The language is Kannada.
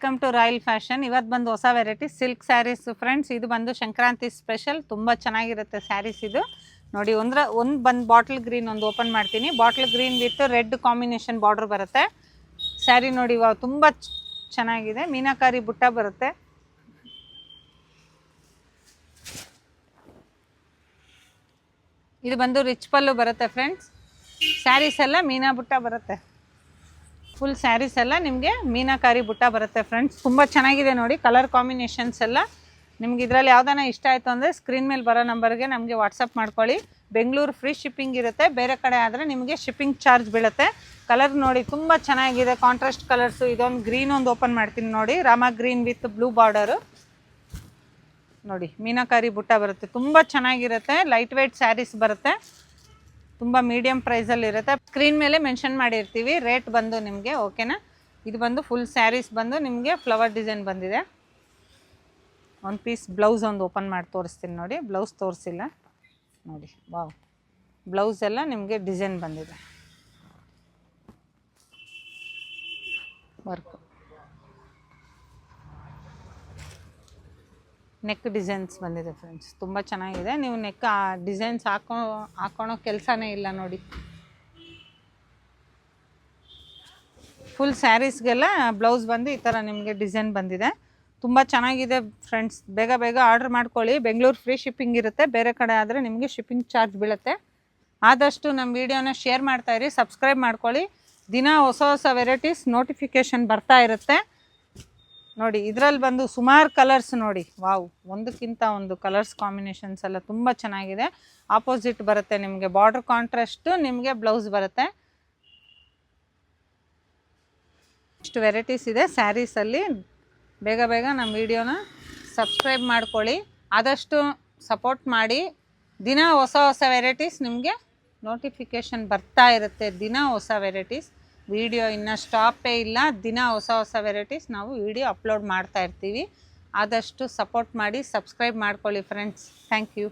Welcome to royal fashion. ಇವತ್ತು ಬಂದು ಹೊಸ ವೆರೈಟಿ ಸಿಲ್ಕ್ ಸ್ಯಾರೀಸ್ ಫ್ರೆಂಡ್ಸ್. ಇದು ಬಂದು ಸಂಕ್ರಾಂತಿ ಸ್ಪೆಷಲ್, ತುಂಬ ಚೆನ್ನಾಗಿರುತ್ತೆ ಸ್ಯಾರೀಸ್. ಇದು ನೋಡಿ, ಒಂದು ಬಂದು ಬಾಟಲ್ ಗ್ರೀನ್ ಒಂದು ಓಪನ್ ಮಾಡ್ತೀನಿ. Bottle green with red combination border ಬರುತ್ತೆ ಸ್ಯಾರಿ. ನೋಡಿ, ತುಂಬ ಚೆನ್ನಾಗಿದೆ. ಮೀನಾಕಾರಿ ಬುಟ್ಟ ಬರುತ್ತೆ. ಇದು ಬಂದು ರಿಚ್ ಪಲ್ಲು ಬರುತ್ತೆ ಫ್ರೆಂಡ್ಸ್. ಸ್ಯಾರೀಸ್ ಎಲ್ಲ ಮೀನಾ ಬುಟ್ಟ ಬರುತ್ತೆ. ಫುಲ್ ಸ್ಯಾರೀಸ್ ಎಲ್ಲ ನಿಮಗೆ ಮೀನಾಕಾರಿ ಬುಟ್ಟ ಬರುತ್ತೆ ಫ್ರೆಂಡ್ಸ್. ತುಂಬ ಚೆನ್ನಾಗಿದೆ ನೋಡಿ, ಕಲರ್ ಕಾಂಬಿನೇಷನ್ಸ್ ಎಲ್ಲ. ನಿಮ್ಗೆ ಇದರಲ್ಲಿ ಯಾವ್ದಾನ ಇಷ್ಟ ಆಯಿತು ಅಂದರೆ ಸ್ಕ್ರೀನ್ ಮೇಲೆ ಬರೋ ನಂಬರ್ಗೆ ನಮಗೆ ವಾಟ್ಸಪ್ ಮಾಡ್ಕೊಳ್ಳಿ. ಬೆಂಗಳೂರು ಫ್ರೀ ಶಿಪ್ಪಿಂಗ್ ಇರುತ್ತೆ. ಬೇರೆ ಕಡೆ ಆದರೆ ನಿಮಗೆ ಶಿಪ್ಪಿಂಗ್ ಚಾರ್ಜ್ ಬೀಳುತ್ತೆ. ಕಲರ್ ನೋಡಿ ತುಂಬ ಚೆನ್ನಾಗಿದೆ, ಕಾಂಟ್ರಾಸ್ಟ್ ಕಲರ್ಸು. ಇದೊಂದು ಗ್ರೀನ್ ಒಂದು ಓಪನ್ ಮಾಡ್ತೀನಿ ನೋಡಿ, Rama green with blue border. ನೋಡಿ, ಮೀನಾಕಾರಿ ಬುಟ್ಟ ಬರುತ್ತೆ. ತುಂಬ ಚೆನ್ನಾಗಿರುತ್ತೆ. ಲೈಟ್ ವೆಯ್ಟ್ ಸ್ಯಾರೀಸ್ ಬರುತ್ತೆ. ತುಂಬ ಮೀಡಿಯಮ್ ಪ್ರೈಸಲ್ಲಿ ಇರುತ್ತೆ. ಸ್ಕ್ರೀನ್ ಮೇಲೆ ಮೆನ್ಷನ್ ಮಾಡಿರ್ತೀವಿ ರೇಟ್ ಬಂದು ನಿಮಗೆ, ಓಕೆನಾ. ಇದು ಬಂದು ಫುಲ್ ಸ್ಯಾರೀಸ್ ಬಂದು ನಿಮಗೆ ಫ್ಲವರ್ ಡಿಸೈನ್ ಬಂದಿದೆ. ಒಂದು ಪೀಸ್ ಬ್ಲೌಸ್ ಒಂದು ಓಪನ್ ಮಾಡಿ ತೋರಿಸ್ತೀನಿ ನೋಡಿ. ಬ್ಲೌಸ್ ತೋರಿಸಿಲ್ಲ ನೋಡಿ. ವಾವ್, ಬ್ಲೌಸ್ ಎಲ್ಲ ನಿಮಗೆ ಡಿಸೈನ್ ಬಂದಿದೆ, ವರ್ಕು. ನೆಕ್ ಡಿಸೈನ್ಸ್ ಬಂದಿದೆ ಫ್ರೆಂಡ್ಸ್. ತುಂಬ ಚೆನ್ನಾಗಿದೆ. ನೀವು ನೆಕ್ ಡಿಸೈನ್ಸ್ ಹಾಕೊಳೋ ಕೆಲಸನೇ ಇಲ್ಲ ನೋಡಿ. ಫುಲ್ ಸ್ಯಾರೀಸ್ಗೆಲ್ಲ ಬ್ಲೌಸ್ ಬಂದು ಈ ಥರ ನಿಮಗೆ ಡಿಸೈನ್ ಬಂದಿದೆ. ತುಂಬ ಚೆನ್ನಾಗಿದೆ ಫ್ರೆಂಡ್ಸ್. ಬೇಗ ಬೇಗ ಆರ್ಡ್ರ್ ಮಾಡ್ಕೊಳ್ಳಿ. ಬೆಂಗಳೂರು ಫ್ರೀ ಶಿಪ್ಪಿಂಗ್ ಇರುತ್ತೆ. ಬೇರೆ ಕಡೆ ಆದರೆ ನಿಮಗೆ ಶಿಪ್ಪಿಂಗ್ ಚಾರ್ಜ್ ಬೀಳುತ್ತೆ. ಆದಷ್ಟು ನಮ್ಮ ವಿಡಿಯೋನ ಶೇರ್ ಮಾಡ್ತಾಯಿರಿ, ಸಬ್ಸ್ಕ್ರೈಬ್ ಮಾಡ್ಕೊಳ್ಳಿ. ದಿನ ಹೊಸ ಹೊಸ ವೆರೈಟೀಸ್ ನೋಟಿಫಿಕೇಷನ್ ಬರ್ತಾ ಇರುತ್ತೆ ನೋಡಿ. ಇದರಲ್ಲಿ ಬಂದು ಸುಮಾರು ಕಲರ್ಸ್ ನೋಡಿ. ವಾವ್, ಒಂದಕ್ಕಿಂತ ಒಂದು ಕಲರ್ಸ್ ಕಾಂಬಿನೇಷನ್ಸ್ ಎಲ್ಲ ತುಂಬ ಚೆನ್ನಾಗಿದೆ. ಆಪೋಸಿಟ್ ಬರುತ್ತೆ ನಿಮಗೆ ಬಾರ್ಡರ್ ಕಾಂಟ್ರಾಸ್ಟು, ನಿಮಗೆ ಬ್ಲೌಸ್ ಬರುತ್ತೆ. ಇಷ್ಟು ವೆರೈಟೀಸ್ ಇದೆ ಸ್ಯಾರೀಸಲ್ಲಿ. ಬೇಗ ಬೇಗ ನಮ್ಮ ವಿಡಿಯೋನ ಸಬ್ಸ್ಕ್ರೈಬ್ ಮಾಡ್ಕೊಳ್ಳಿ. ಆದಷ್ಟು ಸಪೋರ್ಟ್ ಮಾಡಿ. ದಿನ ಹೊಸ ಹೊಸ ವೆರೈಟೀಸ್ ನಿಮಗೆ ನೋಟಿಫಿಕೇಷನ್ ಬರ್ತಾ ಇರುತ್ತೆ. ದಿನ ಹೊಸ ವೆರೈಟೀಸ್ ವಿಡಿಯೋ ಇನ್ನೂ ಸ್ಟಾಪೇ ಇಲ್ಲ. ದಿನ ಹೊಸ ಹೊಸ ವೆರೈಟೀಸ್ ನಾವು ವಿಡಿಯೋ ಅಪ್ಲೋಡ್ ಮಾಡ್ತಾ ಇರ್ತೀವಿ. ಆದಷ್ಟು ಸಪೋರ್ಟ್ ಮಾಡಿ, ಸಬ್ಸ್ಕ್ರೈಬ್ ಮಾಡ್ಕೊಳ್ಳಿ ಫ್ರೆಂಡ್ಸ್. Thank you.